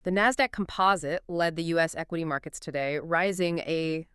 The Nasdaq Composite led the U.S. equity markets today, rising a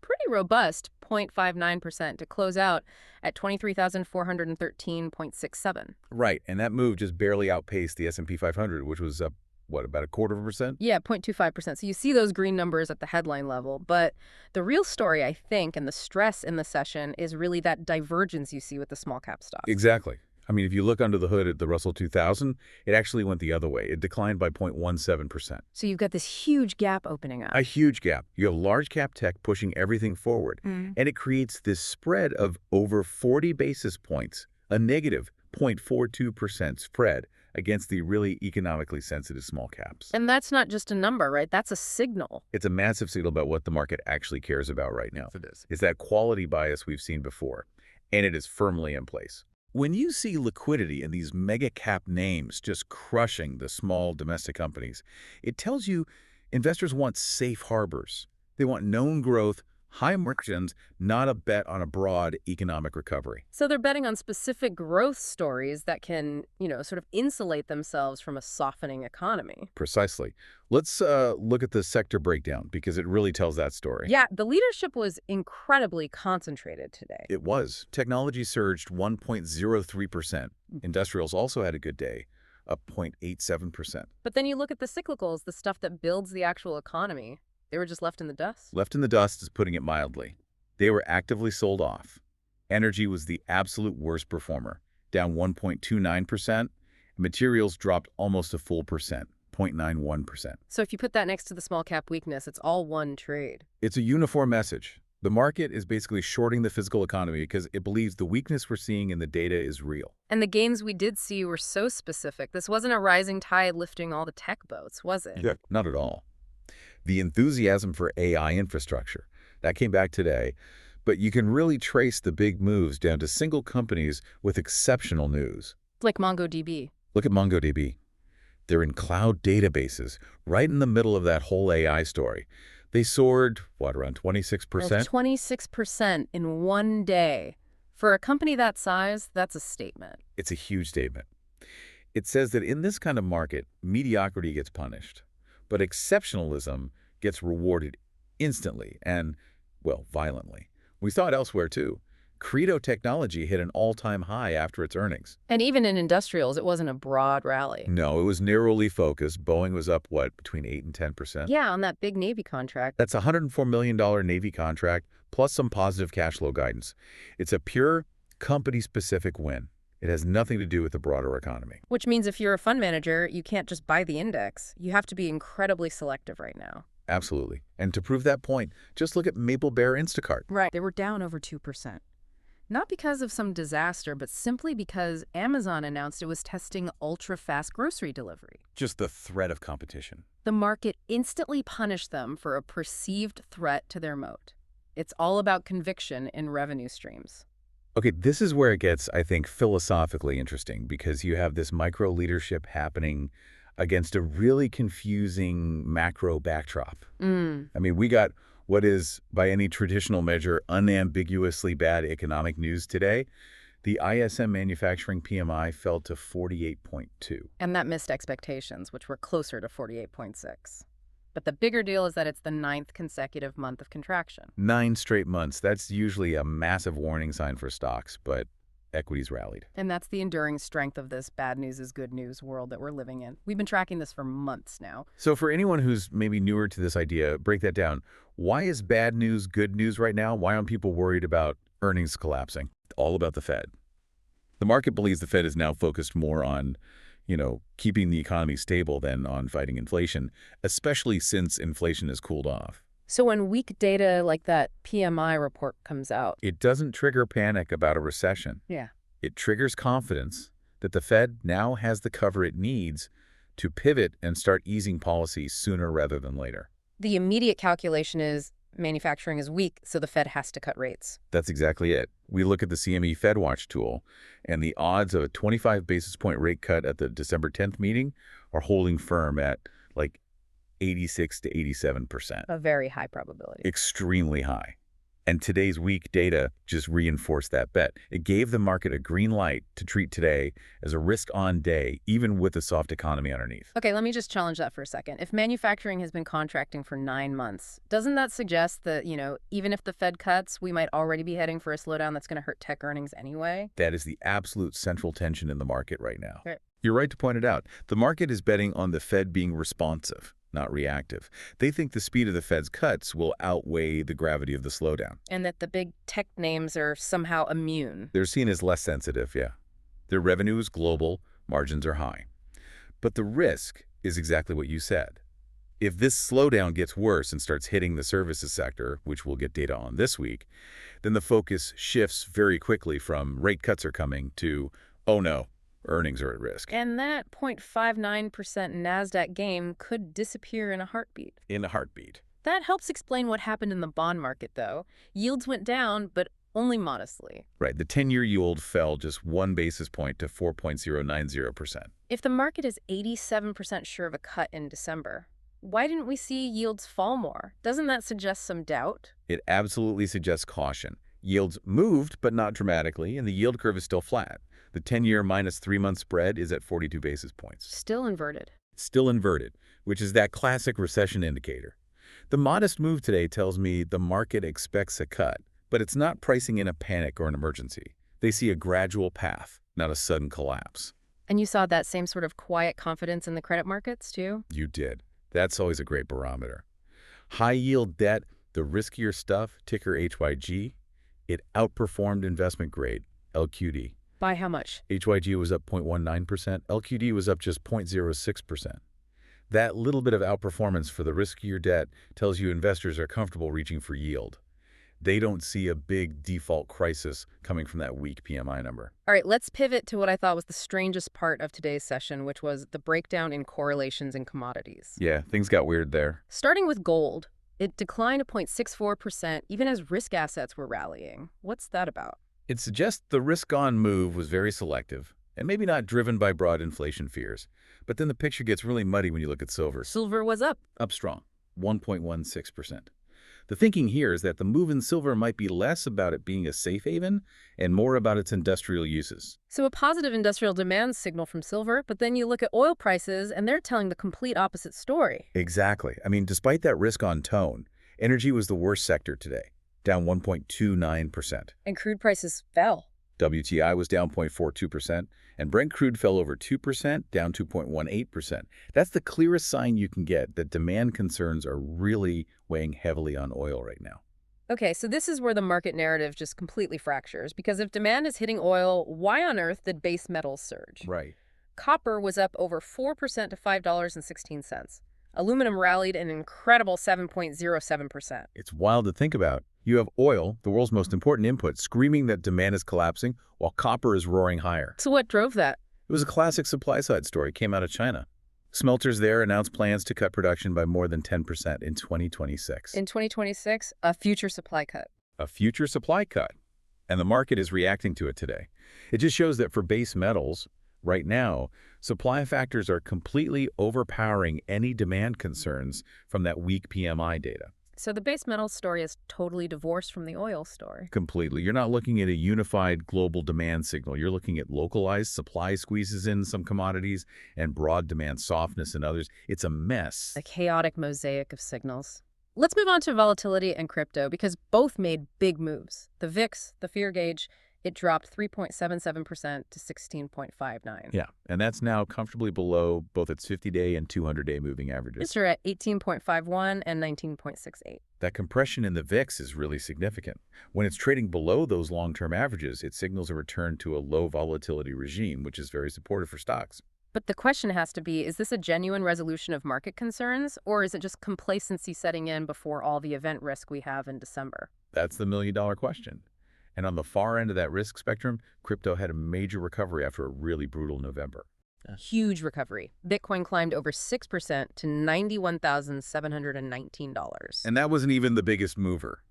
pretty robust 0.59% to close out at 23,413.67. Right, and that move just barely outpaced the S&P 500, which was up, what, about a quarter of a percent? Yeah, 0.25%. So you see those green numbers at the headline level. But the real story, I think, and the stress in the session is really that divergence you see with the small cap stocks. Exactly. I mean, if you look under the hood at the Russell 2000, it actually went the other way. It declined by 0.17%. So you've got this huge gap opening up. A huge gap. You have large cap tech pushing everything forward, and it creates this spread of over 40 basis points, a negative 0.42% spread against the really economically sensitive small caps. And that's not just a number, right? That's a signal. It's a massive signal about what the market actually cares about right now. It is. It's that quality bias we've seen before, and it is firmly in place. When you see liquidity in these mega cap names just crushing the small domestic companies, it tells you investors want safe harbors. They want known growth, high margins, not a bet on a broad economic recovery. So they're betting on specific growth stories that can, sort of insulate themselves from a softening economy. Precisely. Let's look at the sector breakdown because it really tells that story. Yeah, the leadership was incredibly concentrated today. It was. Technology surged 1.03%. Industrials also had a good day, up 0.87%. But then you look at the cyclicals, the stuff that builds the actual economy. They were just left in the dust. Left in the dust is putting it mildly. They were actively sold off. Energy was the absolute worst performer, down 1.29%. Materials dropped almost a full percent, 0.91%. So if you put that next to the small cap weakness, it's all one trade. It's a uniform message. The market is basically shorting the physical economy because it believes the weakness we're seeing in the data is real. And the gains we did see were so specific. This wasn't a rising tide lifting all the tech boats, was it? Yeah, not at all. The enthusiasm for AI infrastructure, that came back today, but you can really trace the big moves down to single companies with exceptional news. Like MongoDB. Look at MongoDB. They're in cloud databases, right in the middle of that whole AI story. They soared, around 26%? 26% in one day. For a company that size, that's a statement. It's a huge statement. It says that in this kind of market, mediocrity gets punished, but exceptionalism gets rewarded instantly and, violently. We saw it elsewhere, too. Credo technology hit an all-time high after its earnings. And even in industrials, it wasn't a broad rally. No, it was narrowly focused. Boeing was up, between 8 and 10%? Yeah, on that big Navy contract. That's a $104 million Navy contract, plus some positive cash flow guidance. It's a pure company-specific win. It has nothing to do with the broader economy. Which means if you're a fund manager, you can't just buy the index. You have to be incredibly selective right now. Absolutely. And to prove that point, just look at Maple Bear Instacart. Right. They were down over 2%. Not because of some disaster, but simply because Amazon announced it was testing ultra-fast grocery delivery. Just the threat of competition. The market instantly punished them for a perceived threat to their moat. It's all about conviction in revenue streams. Okay, this is where it gets, I think, philosophically interesting because you have this micro leadership happening against a really confusing macro backdrop. I mean, we got what is, by any traditional measure, unambiguously bad economic news today. The ISM Manufacturing PMI fell to 48.2. And that missed expectations, which were closer to 48.6. But the bigger deal is that it's the 9th consecutive month of contraction. 9 straight months. That's usually a massive warning sign for stocks, but equities rallied. And that's the enduring strength of this bad news is good news world that we're living in. We've been tracking this for months now. So for anyone who's maybe newer to this idea, break that down. Why is bad news good news right now? Why aren't people worried about earnings collapsing? All about the Fed. The market believes the Fed is now focused more on keeping the economy stable than on fighting inflation, especially since inflation has cooled off. So when weak data like that PMI report comes out, it doesn't trigger panic about a recession. Yeah. It triggers confidence that the Fed now has the cover it needs to pivot and start easing policies sooner rather than later. The immediate calculation is manufacturing is weak, so the Fed has to cut rates. That's exactly it. We look at the CME FedWatch tool, and the odds of a 25 basis point rate cut at the December 10th meeting are holding firm at 86 to 87%. A very high probability. Extremely high. And today's weak data just reinforced that bet. It gave the market a green light to treat today as a risk-on day, even with a soft economy underneath. Okay, let me just challenge that for a second. If manufacturing has been contracting for 9 months, doesn't that suggest that, even if the Fed cuts, we might already be heading for a slowdown that's going to hurt tech earnings anyway? That is the absolute central tension in the market right now. Right. You're right to point it out. The market is betting on the Fed being responsive, not reactive. They think the speed of the Fed's cuts will outweigh the gravity of the slowdown. And that the big tech names are somehow immune. They're seen as less sensitive, yeah. Their revenue is global, margins are high. But the risk is exactly what you said. If this slowdown gets worse and starts hitting the services sector, which we'll get data on this week, then the focus shifts very quickly from rate cuts are coming to, oh no, earnings are at risk. And that 0.59% Nasdaq gain could disappear in a heartbeat. In a heartbeat. That helps explain what happened in the bond market, though. Yields went down, but only modestly. Right. The 10-year yield fell just 1 basis point to 4.090%. If the market is 87% sure of a cut in December, why didn't we see yields fall more? Doesn't that suggest some doubt? It absolutely suggests caution. Yields moved, but not dramatically, and the yield curve is still flat. The 10-year minus 3-month spread is at 42 basis points. Still inverted. Still inverted, which is that classic recession indicator. The modest move today tells me the market expects a cut, but it's not pricing in a panic or an emergency. They see a gradual path, not a sudden collapse. And you saw that same sort of quiet confidence in the credit markets, too? You did. That's always a great barometer. High-yield debt, the riskier stuff, ticker HYG, it outperformed investment grade, LQD. By how much? HYG was up 0.19%. LQD was up just 0.06%. That little bit of outperformance for the riskier debt tells you investors are comfortable reaching for yield. They don't see a big default crisis coming from that weak PMI number. All right, let's pivot to what I thought was the strangest part of today's session, which was the breakdown in correlations in commodities. Yeah, things got weird there. Starting with gold, it declined 0.64% even as risk assets were rallying. What's that about? It suggests the risk-on move was very selective and maybe not driven by broad inflation fears. But then the picture gets really muddy when you look at silver. Silver was up. Up strong, 1.16%. The thinking here is that the move in silver might be less about it being a safe haven and more about its industrial uses. So a positive industrial demand signal from silver, but then you look at oil prices and they're telling the complete opposite story. Exactly. I mean, despite that risk-on tone, energy was the worst sector today, down 1.29%. And crude prices fell. WTI was down 0.42%, and Brent crude fell over 2%, down 2.18%. That's the clearest sign you can get that demand concerns are really weighing heavily on oil right now. Okay, so this is where the market narrative just completely fractures, because if demand is hitting oil, why on earth did base metals surge? Right. Copper was up over 4% to $5.16. Aluminum rallied an incredible 7.07%. It's wild to think about. You have oil, the world's most important input, screaming that demand is collapsing while copper is roaring higher. So what drove that? It was a classic supply-side story. It came out of China. Smelters there announced plans to cut production by more than 10% in 2026. In 2026, a future supply cut. A future supply cut. And the market is reacting to it today. It just shows that for base metals, right now, supply factors are completely overpowering any demand concerns from that weak PMI data. So the base metals story is totally divorced from the oil story. Completely. You're not looking at a unified global demand signal. You're looking at localized supply squeezes in some commodities and broad demand softness in others. It's a mess. A chaotic mosaic of signals. Let's move on to volatility and crypto, because both made big moves. The VIX, the fear gauge, it dropped 3.77% to 16.59. Yeah, and that's now comfortably below both its 50-day and 200-day moving averages. It's at 18.51 and 19.68. That compression in the VIX is really significant. When it's trading below those long-term averages, it signals a return to a low volatility regime, which is very supportive for stocks. But the question has to be, is this a genuine resolution of market concerns, or is it just complacency setting in before all the event risk we have in December? That's the million-dollar question. And on the far end of that risk spectrum, crypto had a major recovery after a really brutal November. Huge recovery. Bitcoin climbed over 6% to $91,719. And that wasn't even the biggest mover.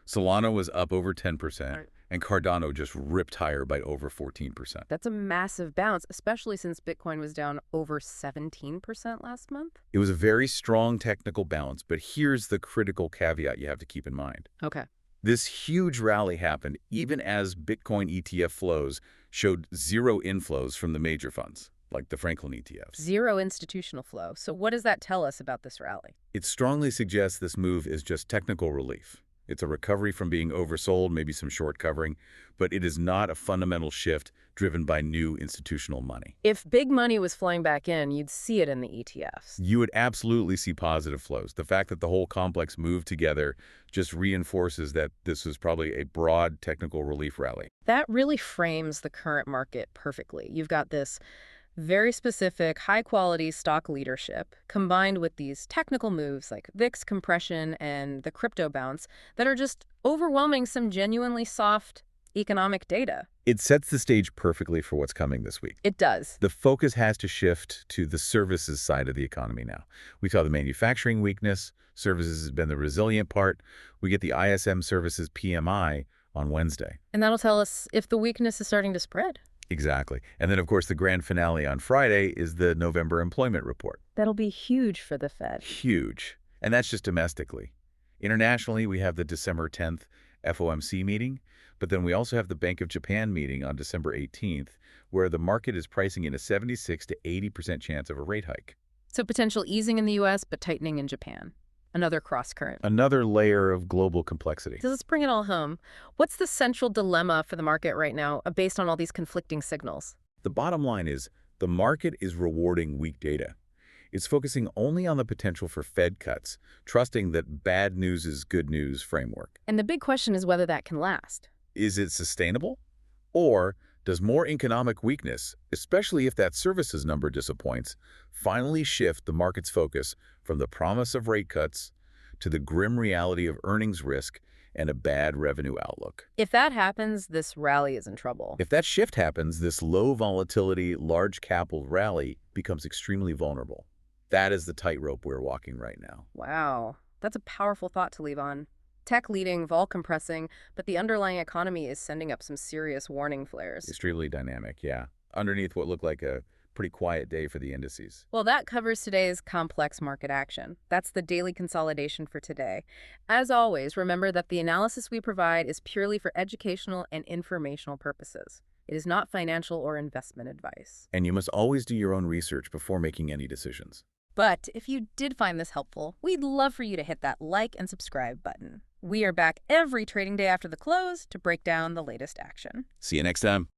Solana was up over 10%, Right. and Cardano just ripped higher by over 14%. That's a massive bounce, especially since Bitcoin was down over 17% last month. It was a very strong technical bounce, but here's the critical caveat you have to keep in mind. Okay. This huge rally happened even as Bitcoin ETF flows showed zero inflows from the major funds, like the Franklin ETFs. Zero institutional flow. So what does that tell us about this rally? It strongly suggests this move is just technical relief. It's a recovery from being oversold, maybe some short covering, but it is not a fundamental shift driven by new institutional money. If big money was flowing back in, you'd see it in the ETFs. You would absolutely see positive flows. The fact that the whole complex moved together just reinforces that this was probably a broad technical relief rally. That really frames the current market perfectly. You've got this very specific, high-quality stock leadership combined with these technical moves like VIX compression and the crypto bounce that are just overwhelming some genuinely soft economic data. It sets the stage perfectly for what's coming this week. It does. The focus has to shift to the services side of the economy now. We saw the manufacturing weakness. Services has been the resilient part. We get the ISM Services PMI on Wednesday. And that'll tell us if the weakness is starting to spread. Exactly. And then, of course, the grand finale on Friday is the November employment report. That'll be huge for the Fed. Huge. And that's just domestically. Internationally, we have the December 10th FOMC meeting, but then we also have the Bank of Japan meeting on December 18th, where the market is pricing in a 76 to 80% chance of a rate hike. So potential easing in the U.S., but tightening in Japan. Another cross-current. Another layer of global complexity. So let's bring it all home. What's the central dilemma for the market right now based on all these conflicting signals? The bottom line is the market is rewarding weak data. It's focusing only on the potential for Fed cuts, trusting that bad news is good news framework. And the big question is whether that can last. Is it sustainable? Or does more economic weakness, especially if that services number disappoints, finally shift the market's focus from the promise of rate cuts to the grim reality of earnings risk and a bad revenue outlook? If that happens, this rally is in trouble. If that shift happens, this low volatility, large capital rally becomes extremely vulnerable. That is the tightrope we're walking right now. Wow, that's a powerful thought to leave on. Tech leading, vol compressing, but the underlying economy is sending up some serious warning flares. Extremely dynamic, yeah. Underneath what looked like a pretty quiet day for the indices. Well, that covers today's complex market action. That's the daily consolidation for today. As always, remember that the analysis we provide is purely for educational and informational purposes. It is not financial or investment advice. And you must always do your own research before making any decisions. But if you did find this helpful, we'd love for you to hit that like and subscribe button. We are back every trading day after the close to break down the latest action. See you next time.